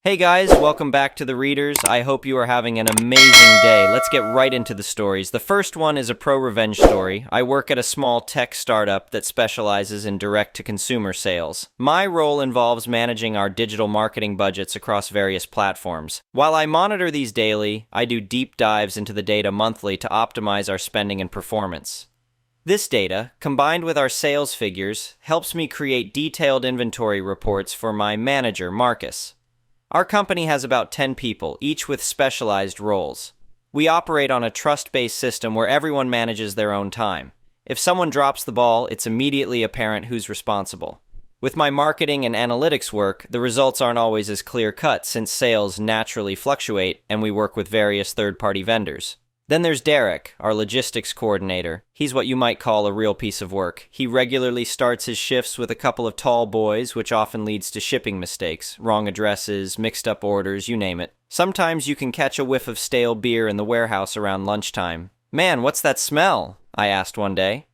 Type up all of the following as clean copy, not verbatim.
Hey guys, welcome back to the Readers. I hope you are having an amazing day. Let's get right into the stories. The first one is a pro-revenge story. I work at a small tech startup that specializes in direct-to-consumer sales. My role involves managing our digital marketing budgets across various platforms. While I monitor these daily, I do deep dives into the data monthly to optimize our spending and performance. This data, combined with our sales figures, helps me create detailed inventory reports for my manager, Marcus. Our company has about 10 people, each with specialized roles. We operate on a trust-based system where everyone manages their own time. If someone drops the ball, it's immediately apparent who's responsible. With my marketing and analytics work, the results aren't always as clear-cut since sales naturally fluctuate and we work with various third-party vendors. Then there's Derek, our logistics coordinator. He's what you might call a real piece of work. He regularly starts his shifts with a couple of tall boys, which often leads to shipping mistakes, wrong addresses, mixed up orders, you name it. Sometimes you can catch a whiff of stale beer in the warehouse around lunchtime. "Man, what's that smell?" I asked one day.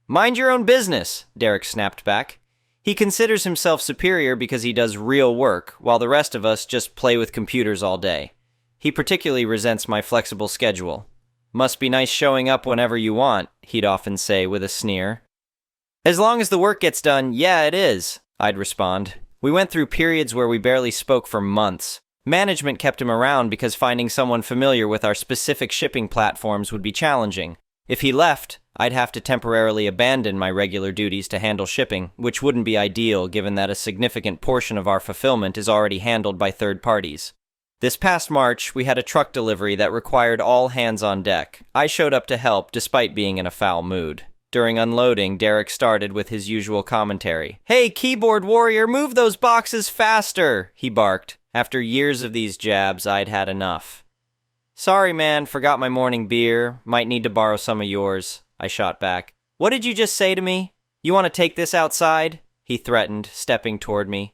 "Mind your own business," Derek snapped back. He considers himself superior because he does real work, while the rest of us just play with computers all day. He particularly resents my flexible schedule. "Must be nice showing up whenever you want," he'd often say with a sneer. "As long as the work gets done, yeah, it is," I'd respond. We went through periods where we barely spoke for months. Management kept him around because finding someone familiar with our specific shipping platforms would be challenging. If he left, I'd have to temporarily abandon my regular duties to handle shipping, which wouldn't be ideal given that a significant portion of our fulfillment is already handled by third parties. This past March, we had a truck delivery that required all hands on deck. I showed up to help despite being in a foul mood. During unloading, Derek started with his usual commentary. "Hey, keyboard warrior, move those boxes faster," he barked. After years of these jabs, I'd had enough. "Sorry, man, forgot my morning beer. Might need to borrow some of yours," I shot back. "What did you just say to me? You want to take this outside?" he threatened, stepping toward me.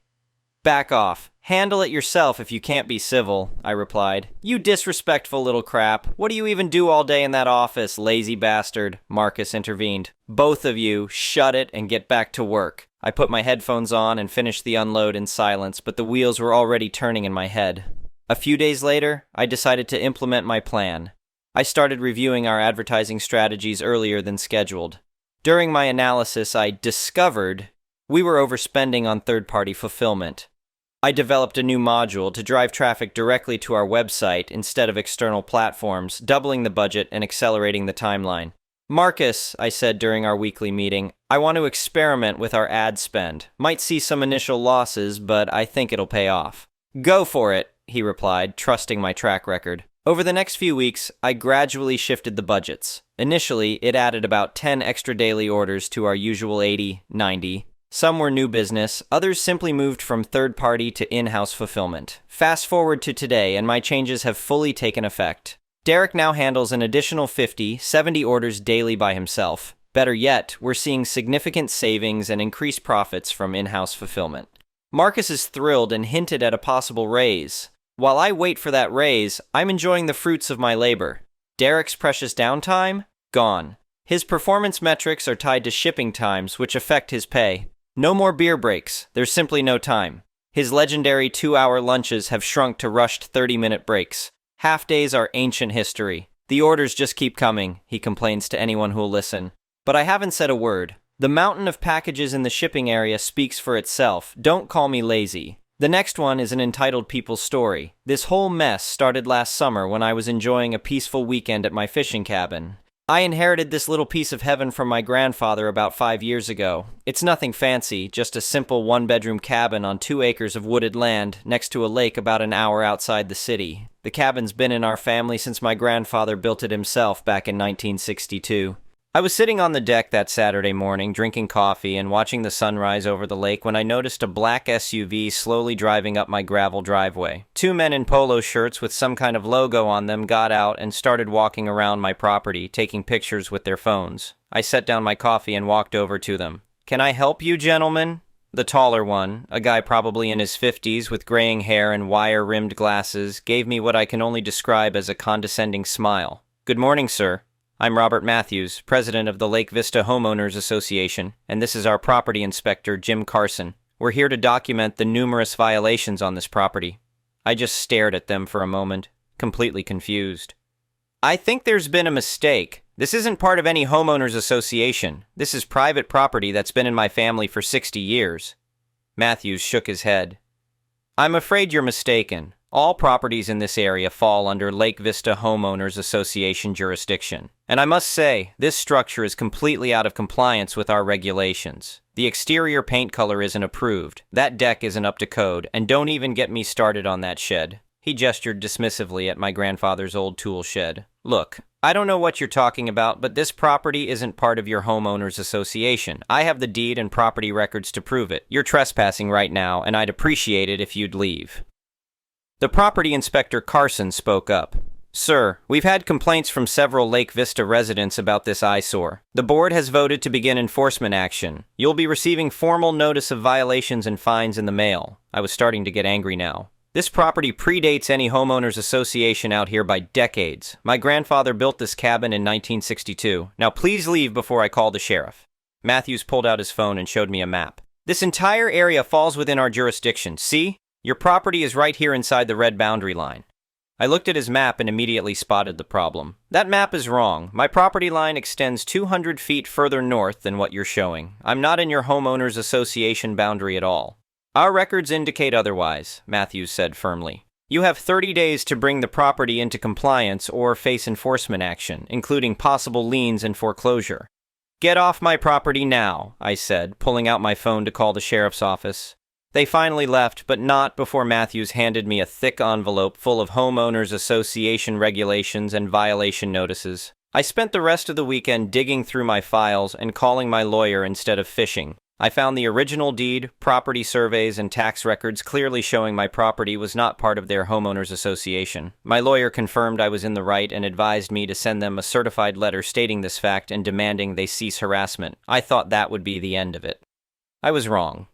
"Back off. Handle it yourself if you can't be civil," I replied. "You disrespectful little crap. What do you even do all day in that office, lazy bastard?" Marcus intervened. "Both of you, shut it and get back to work." I put my headphones on and finished the unload in silence, but the wheels were already turning in my head. A few days later, I decided to implement my plan. I started reviewing our advertising strategies earlier than scheduled. During my analysis, I discovered we were overspending on third-party fulfillment. I developed a new module to drive traffic directly to our website instead of external platforms, doubling the budget and accelerating the timeline. "Marcus," I said during our weekly meeting, "I want to experiment with our ad spend. Might see some initial losses, but I think it'll pay off." "Go for it," he replied, trusting my track record. Over the next few weeks, I gradually shifted the budgets. Initially, it added about 10 extra daily orders to our usual 80, 90. Some were new business, others simply moved from third-party to in-house fulfillment. Fast forward to today, and my changes have fully taken effect. Derek now handles an additional 50, 70 orders daily by himself. Better yet, we're seeing significant savings and increased profits from in-house fulfillment. Marcus is thrilled and hinted at a possible raise. While I wait for that raise, I'm enjoying the fruits of my labor. Derek's precious downtime? Gone. His performance metrics are tied to shipping times, which affect his pay. No more beer breaks. There's simply no time. His legendary 2-hour lunches have shrunk to rushed 30-minute breaks. Half-days are ancient history. "The orders just keep coming," he complains to anyone who'll listen. But I haven't said a word. The mountain of packages in the shipping area speaks for itself. Don't call me lazy. The next one is an entitled people's story. This whole mess started last summer when I was enjoying a peaceful weekend at my fishing cabin. I inherited this little piece of heaven from my grandfather about 5 years ago. It's nothing fancy, just a simple one-bedroom cabin on 2 acres of wooded land next to a lake about an hour outside the city. The cabin's been in our family since my grandfather built it himself back in 1962. I was sitting on the deck that Saturday morning, drinking coffee and watching the sunrise over the lake when I noticed a black SUV slowly driving up my gravel driveway. 2 men in polo shirts with some kind of logo on them got out and started walking around my property, taking pictures with their phones. I set down my coffee and walked over to them. "Can I help you, gentlemen?" The taller one, a guy probably in his 50s with graying hair and wire-rimmed glasses, gave me what I can only describe as a condescending smile. "Good morning, sir. I'm Robert Matthews, president of the Lake Vista Homeowners Association, and this is our property inspector, Jim Carson. We're here to document the numerous violations on this property." I just stared at them for a moment, completely confused. I think there's been a mistake. This isn't part of any homeowners association. This is private property that's been in my family for 60 years. Matthews shook his head. I'm afraid you're mistaken. All properties in this area fall under Lake Vista Homeowners Association jurisdiction. And I must say, this structure is completely out of compliance with our regulations. The exterior paint color isn't approved, that deck isn't up to code, and don't even get me started on that shed. He gestured dismissively at my grandfather's old tool shed. Look, I don't know what you're talking about, but this property isn't part of your homeowners association. I have the deed and property records to prove it. You're trespassing right now, and I'd appreciate it if you'd leave. The property inspector Carson spoke up. Sir, we've had complaints from several Lake Vista residents about this eyesore. The board has voted to begin enforcement action. You'll be receiving formal notice of violations and fines in the mail. I was starting to get angry now. This property predates any homeowners association out here by decades. My grandfather built this cabin in 1962. Now please leave before I call the sheriff. Matthews pulled out his phone and showed me a map. This entire area falls within our jurisdiction. See? Your property is right here inside the red boundary line. I looked at his map and immediately spotted the problem. That map is wrong. My property line extends 200 feet further north than what you're showing. I'm not in your homeowners association boundary at all. Our records indicate otherwise, Matthews said firmly. You have 30 days to bring the property into compliance or face enforcement action, including possible liens and foreclosure. Get off my property now, I said, pulling out my phone to call the sheriff's office. They finally left, but not before Matthews handed me a thick envelope full of homeowners association regulations and violation notices. I spent the rest of the weekend digging through my files and calling my lawyer instead of fishing. I found the original deed, property surveys, and tax records clearly showing my property was not part of their homeowners association. My lawyer confirmed I was in the right and advised me to send them a certified letter stating this fact and demanding they cease harassment. I thought that would be the end of it. I was wrong.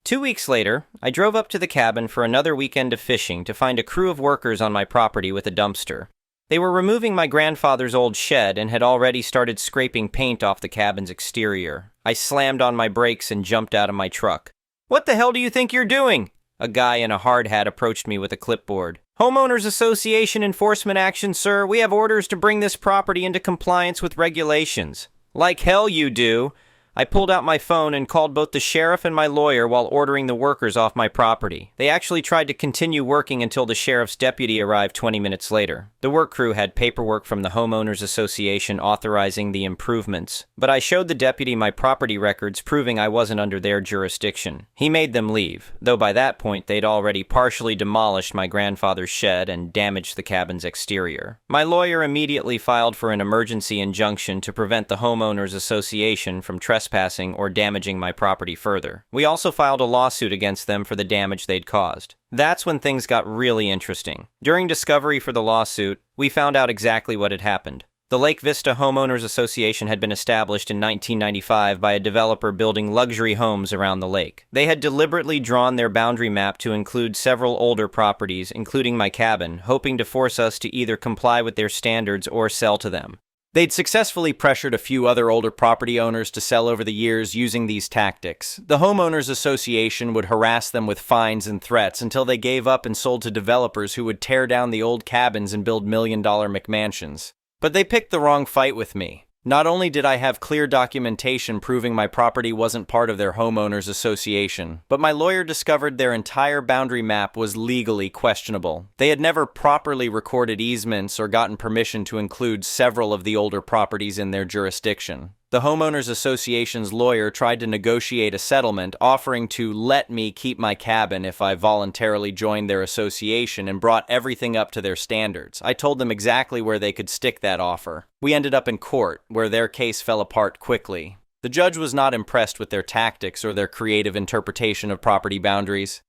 2 weeks later, I drove up to the cabin for another weekend of fishing to find a crew of workers on my property with a dumpster. They were removing my grandfather's old shed and had already started scraping paint off the cabin's exterior. I slammed on my brakes and jumped out of my truck. What the hell do you think you're doing? A guy in a hard hat approached me with a clipboard. Homeowners Association enforcement action, sir. We have orders to bring this property into compliance with regulations. Like hell you do. I pulled out my phone and called both the sheriff and my lawyer while ordering the workers off my property. They actually tried to continue working until the sheriff's deputy arrived 20 minutes later. The work crew had paperwork from the Homeowners Association authorizing the improvements, but I showed the deputy my property records proving I wasn't under their jurisdiction. He made them leave, though by that point they'd already partially demolished my grandfather's shed and damaged the cabin's exterior. My lawyer immediately filed for an emergency injunction to prevent the Homeowners Association from trespassing or damaging my property further. We also filed a lawsuit against them for the damage they'd caused. That's when things got really interesting. During discovery for the lawsuit, we found out exactly what had happened. The Lake Vista Homeowners Association had been established in 1995 by a developer building luxury homes around the lake. They had deliberately drawn their boundary map to include several older properties, including my cabin, hoping to force us to either comply with their standards or sell to them. They'd successfully pressured a few other older property owners to sell over the years using these tactics. The Homeowners Association would harass them with fines and threats until they gave up and sold to developers who would tear down the old cabins and build million-dollar McMansions. But they picked the wrong fight with me. Not only did I have clear documentation proving my property wasn't part of their homeowners association, but my lawyer discovered their entire boundary map was legally questionable. They had never properly recorded easements or gotten permission to include several of the older properties in their jurisdiction. The homeowners association's lawyer tried to negotiate a settlement offering to let me keep my cabin if I voluntarily joined their association and brought everything up to their standards. I told them exactly where they could stick that offer. We ended up in court, where their case fell apart quickly. The judge was not impressed with their tactics or their creative interpretation of property boundaries.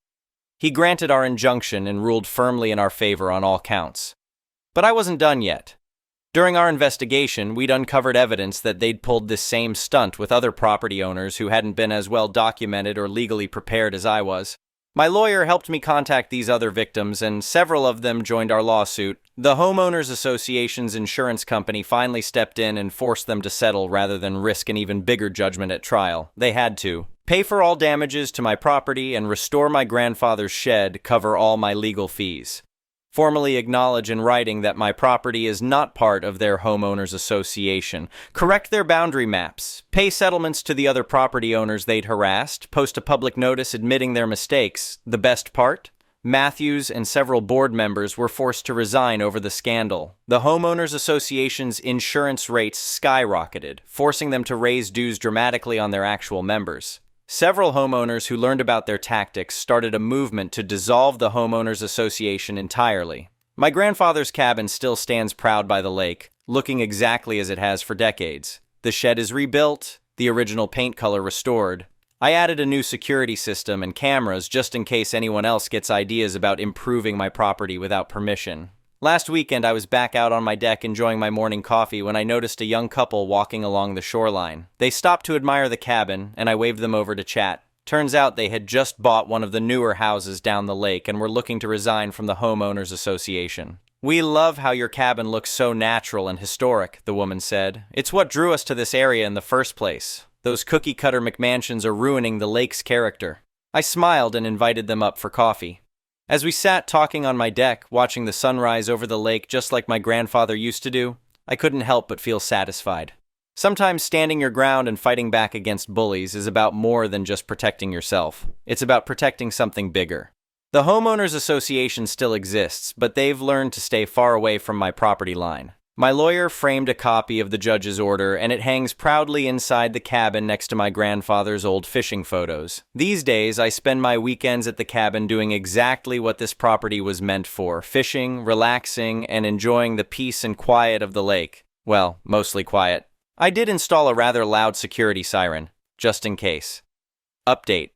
He granted our injunction and ruled firmly in our favor on all counts. But I wasn't done yet. During our investigation, we'd uncovered evidence that they'd pulled this same stunt with other property owners who hadn't been as well documented or legally prepared as I was. My lawyer helped me contact these other victims, and several of them joined our lawsuit. The Homeowners Association's insurance company finally stepped in and forced them to settle rather than risk an even bigger judgment at trial. They had to. Pay for all damages to my property and restore my grandfather's shed, cover all my legal fees. Formally acknowledge in writing that my property is not part of their homeowners association. Correct their boundary maps. Pay settlements to the other property owners they'd harassed. Post a public notice admitting their mistakes. The best part? Matthews and several board members were forced to resign over the scandal. The homeowners association's insurance rates skyrocketed, forcing them to raise dues dramatically on their actual members. Several homeowners who learned about their tactics started a movement to dissolve the homeowners association entirely. My grandfather's cabin still stands proud by the lake, looking exactly as it has for decades. The shed is rebuilt, the original paint color restored. I added a new security system and cameras just in case anyone else gets ideas about improving my property without permission. Last weekend, I was back out on my deck enjoying my morning coffee when I noticed a young couple walking along the shoreline. They stopped to admire the cabin, and I waved them over to chat. Turns out they had just bought one of the newer houses down the lake and were looking to resign from the homeowners association. "We love how your cabin looks so natural and historic," the woman said. "It's what drew us to this area in the first place. Those cookie-cutter McMansions are ruining the lake's character." I smiled and invited them up for coffee. As we sat talking on my deck, watching the sunrise over the lake just like my grandfather used to do, I couldn't help but feel satisfied. Sometimes standing your ground and fighting back against bullies is about more than just protecting yourself. It's about protecting something bigger. The homeowners association still exists, but they've learned to stay far away from my property line. My lawyer framed a copy of the judge's order, and it hangs proudly inside the cabin next to my grandfather's old fishing photos. These days, I spend my weekends at the cabin doing exactly what this property was meant for: fishing, relaxing, and enjoying the peace and quiet of the lake. Well, mostly quiet. I did install a rather loud security siren, just in case. Update.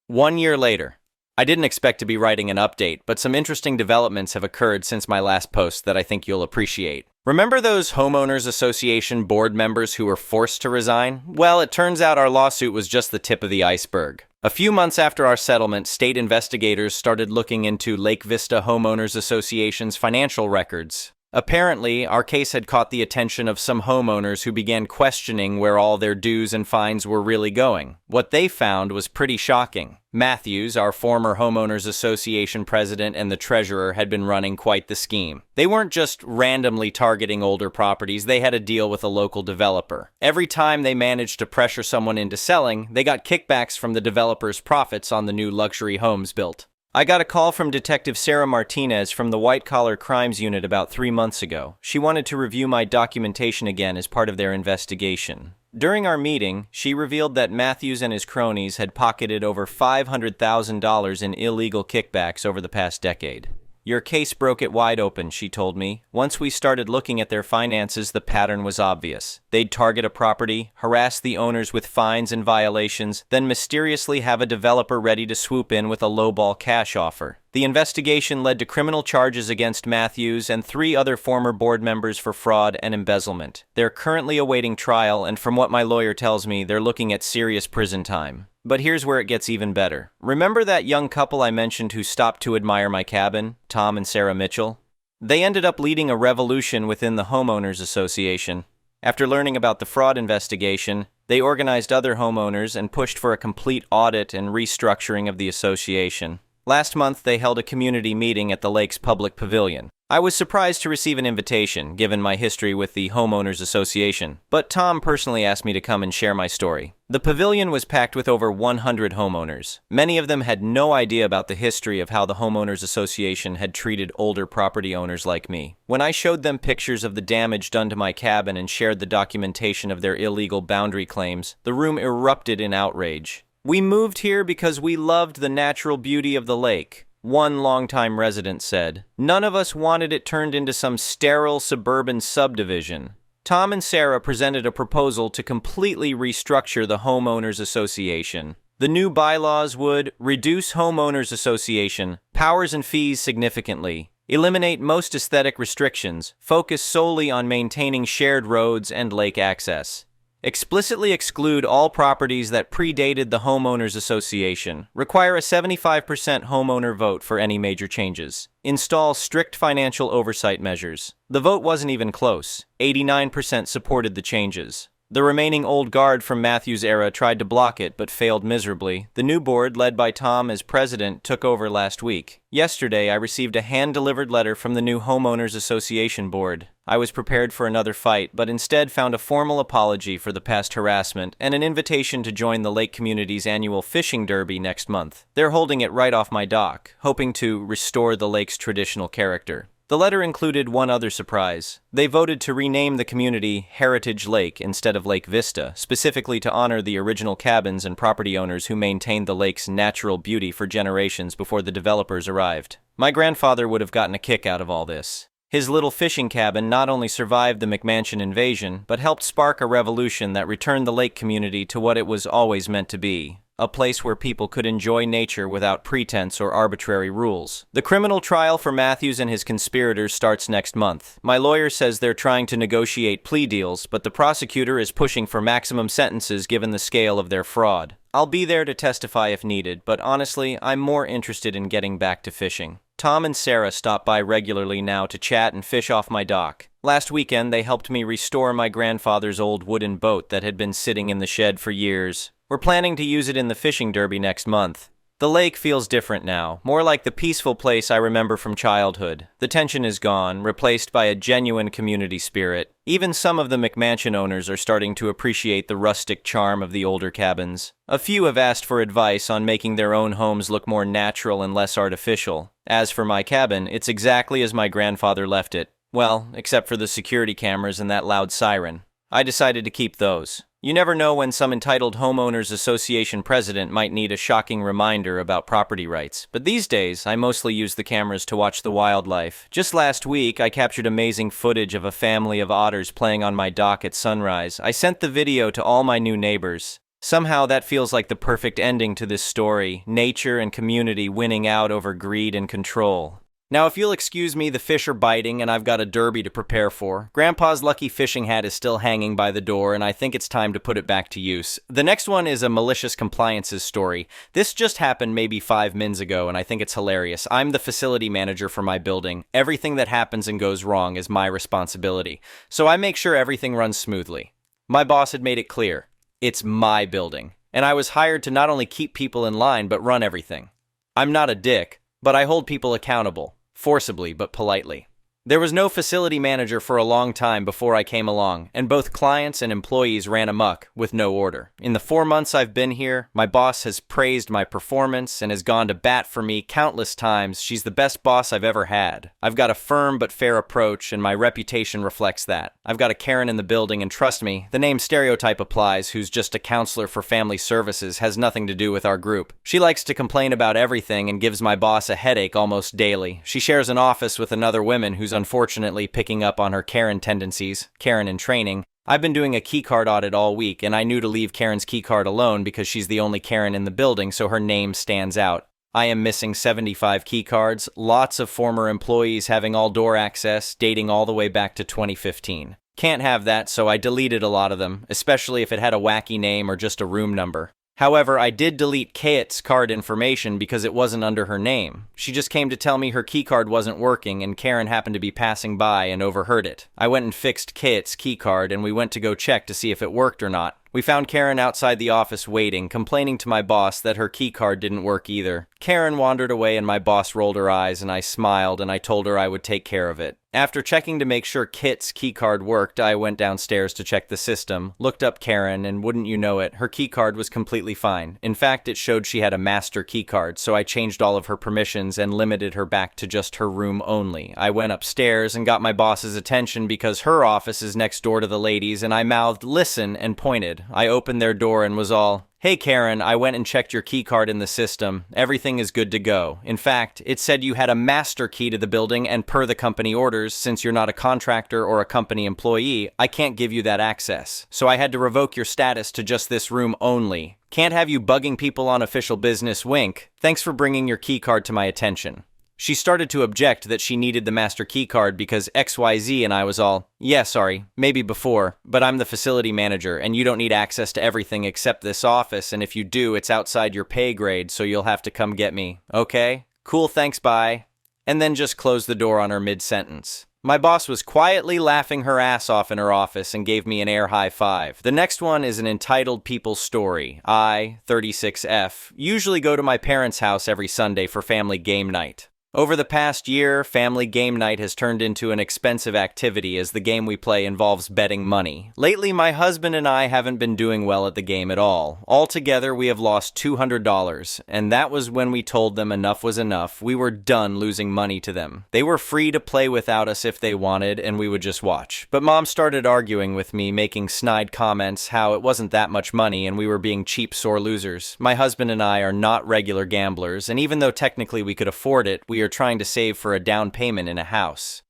1 year later. I didn't expect to be writing an update, but some interesting developments have occurred since my last post that I think you'll appreciate. Remember those homeowners association board members who were forced to resign? Well, it turns out our lawsuit was just the tip of the iceberg. A few months after our settlement, state investigators started looking into Lake Vista Homeowners Association's financial records. Apparently, our case had caught the attention of some homeowners who began questioning where all their dues and fines were really going. What they found was pretty shocking. Matthews, our former homeowners association president and the treasurer, had been running quite the scheme. They weren't just randomly targeting older properties, they had a deal with a local developer. Every time they managed to pressure someone into selling, they got kickbacks from the developer's profits on the new luxury homes built. I got a call from Detective Sarah Martinez from the White Collar Crimes Unit about 3 months ago. She wanted to review my documentation again as part of their investigation. During our meeting, she revealed that Matthews and his cronies had pocketed over $500,000 in illegal kickbacks over the past decade. "Your case broke it wide open," she told me. "Once we started looking at their finances, the pattern was obvious. They'd target a property, harass the owners with fines and violations, then mysteriously have a developer ready to swoop in with a lowball cash offer. The investigation led to criminal charges against Matthews and 3 other former board members for fraud and embezzlement. They're currently awaiting trial, and from what my lawyer tells me, they're looking at serious prison time. But here's where it gets even better. Remember that young couple I mentioned who stopped to admire my cabin, Tom and Sarah Mitchell? They ended up leading a revolution within the homeowners association. After learning about the fraud investigation, they organized other homeowners and pushed for a complete audit and restructuring of the association. Last month, they held a community meeting at the lake's public pavilion. I was surprised to receive an invitation, given my history with the Homeowners Association, but Tom personally asked me to come and share my story. The pavilion was packed with over 100 homeowners. Many of them had no idea about the history of how the Homeowners Association had treated older property owners like me. When I showed them pictures of the damage done to my cabin and shared the documentation of their illegal boundary claims, the room erupted in outrage. "We moved here because we loved the natural beauty of the lake," one longtime resident said. "None of us wanted it turned into some sterile suburban subdivision." Tom and Sarah presented a proposal to completely restructure the Homeowners Association. The new bylaws would reduce Homeowners Association powers and fees significantly, eliminate most aesthetic restrictions, focus solely on maintaining shared roads and lake access, explicitly exclude all properties that predated the Homeowners Association, require a 75% homeowner vote for any major changes, install strict financial oversight measures. The vote wasn't even close. 89% supported the changes. The remaining old guard from Matthew's era tried to block it but failed miserably. The new board, led by Tom as president, took over last week. Yesterday, I received a hand-delivered letter from the new Homeowners Association board. I was prepared for another fight, but instead found a formal apology for the past harassment and an invitation to join the lake community's annual fishing derby next month. They're holding it right off my dock, hoping to restore the lake's traditional character. The letter included one other surprise. They voted to rename the community Heritage Lake instead of Lake Vista, specifically to honor the original cabins and property owners who maintained the lake's natural beauty for generations before the developers arrived. My grandfather would have gotten a kick out of all this. His little fishing cabin not only survived the McMansion invasion, but helped spark a revolution that returned the lake community to what it was always meant to be. A place where people could enjoy nature without pretense or arbitrary rules. The criminal trial for Matthews and his conspirators starts next month. My lawyer says they're trying to negotiate plea deals, but the prosecutor is pushing for maximum sentences given the scale of their fraud. I'll be there to testify if needed, but honestly, I'm more interested in getting back to fishing. Tom and Sarah stop by regularly now to chat and fish off my dock. Last weekend, they helped me restore my grandfather's old wooden boat that had been sitting in the shed for years. We're planning to use it in the fishing derby next month. The lake feels different now, more like the peaceful place I remember from childhood. The tension is gone, replaced by a genuine community spirit. Even some of the McMansion owners are starting to appreciate the rustic charm of the older cabins. A few have asked for advice on making their own homes look more natural and less artificial. As for my cabin, it's exactly as my grandfather left it. Well, except for the security cameras and that loud siren. I decided to keep those. You never know when some entitled homeowners association president might need a shocking reminder about property rights. But these days, I mostly use the cameras to watch the wildlife. Just last week, I captured amazing footage of a family of otters playing on my dock at sunrise. I sent the video to all my new neighbors. Somehow that feels like the perfect ending to this story, nature and community winning out over greed and control. Now, if you'll excuse me, the fish are biting and I've got a derby to prepare for. Grandpa's lucky fishing hat is still hanging by the door and I think it's time to put it back to use. The next one is a malicious compliances story. This just happened maybe 5 minutes ago and I think it's hilarious. I'm the facility manager for my building. Everything that happens and goes wrong is my responsibility. So I make sure everything runs smoothly. My boss had made it clear. It's my building. And I was hired to not only keep people in line but run everything. I'm not a dick, but I hold people accountable. Forcibly, but politely. There was no facility manager for a long time before I came along, and both clients and employees ran amok with no order. In the 4 months I've been here, my boss has praised my performance and has gone to bat for me countless times. She's the best boss I've ever had. I've got a firm but fair approach, and my reputation reflects that. I've got a Karen in the building, and trust me, the name stereotype applies, who's just a counselor for family services, has nothing to do with our group. She likes to complain about everything and gives my boss a headache almost daily. She shares an office with another woman who's unfortunately picking up on her Karen tendencies, Karen in training. I've been doing a keycard audit all week, and I knew to leave Karen's keycard alone because she's the only Karen in the building, so her name stands out. I am missing 75 keycards, lots of former employees having all door access, dating all the way back to 2015. Can't have that, so I deleted a lot of them, especially if it had a wacky name or just a room number. However, I did delete Kate's card information because it wasn't under her name. She just came to tell me her keycard wasn't working and Karen happened to be passing by and overheard it. I went and fixed Kate's keycard and we went to go check to see if it worked or not. We found Karen outside the office waiting, complaining to my boss that her keycard didn't work either. Karen wandered away and my boss rolled her eyes and I smiled and I told her I would take care of it. After checking to make sure Kit's keycard worked, I went downstairs to check the system, looked up Karen, and wouldn't you know it, her keycard was completely fine. In fact, it showed she had a master keycard, so I changed all of her permissions and limited her back to just her room only. I went upstairs and got my boss's attention because her office is next door to the ladies, and I mouthed, "Listen," and pointed. I opened their door and was all, "Hey Karen, I went and checked your keycard in the system. Everything is good to go. In fact, it said you had a master key to the building and per the company orders, since you're not a contractor or a company employee, I can't give you that access. So I had to revoke your status to just this room only. Can't have you bugging people on official business, wink. Thanks for bringing your keycard to my attention." She started to object that she needed the master keycard because XYZ, and I was all, "Yeah, sorry, maybe before, but I'm the facility manager and you don't need access to everything except this office, and if you do, it's outside your pay grade, so you'll have to come get me. Okay? Cool, thanks, bye." and then just closed the door on her mid-sentence. My boss was quietly laughing her ass off in her office and gave me an air high five. The next one is an entitled people's story. I, 36F, usually go to my parents' house every Sunday for family game night. Over the past year, family game night has turned into an expensive activity as the game we play involves betting money. Lately, my husband and I haven't been doing well at the game at all. Altogether, we have lost $200, and that was when we told them enough was enough. We were done losing money to them. They were free to play without us if they wanted, and we would just watch. But Mom started arguing with me, making snide comments how it wasn't that much money and we were being cheap sore losers. My husband and I are not regular gamblers, and even though technically we could afford it, we are trying to save for a down payment in a house.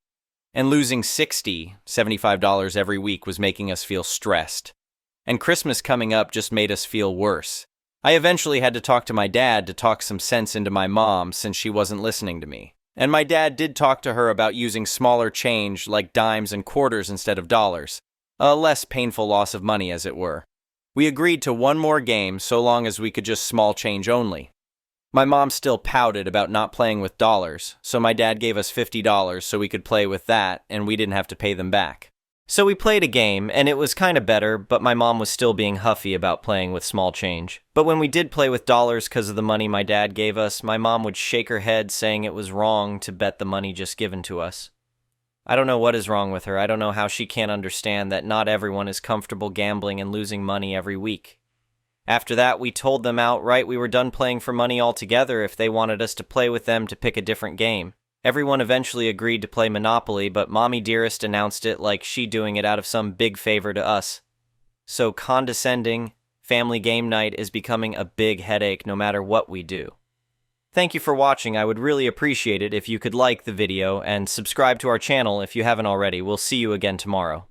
And losing $75 every week was making us feel stressed. And Christmas coming up just made us feel worse. I eventually had to talk to my dad to talk some sense into my mom since she wasn't listening to me. And my dad did talk to her about using smaller change like dimes and quarters instead of dollars. A less painful loss of money, as it were. We agreed to one more game so long as we could just small change only. My mom still pouted about not playing with dollars, so my dad gave us $50 so we could play with that and we didn't have to pay them back. So we played a game, and it was kinda better, but my mom was still being huffy about playing with small change. But when we did play with dollars because of the money my dad gave us, my mom would shake her head saying it was wrong to bet the money just given to us. I don't know what is wrong with her. I don't know how she can't understand that not everyone is comfortable gambling and losing money every week. After that, we told them outright we were done playing for money altogether if they wanted us to play with them to pick a different game. Everyone eventually agreed to play Monopoly, but Mommy Dearest announced it like she doing it out of some big favor to us. So condescending, family game night is becoming a big headache no matter what we do. Thank you for watching. I would really appreciate it if you could like the video and subscribe to our channel if you haven't already. We'll see you again tomorrow.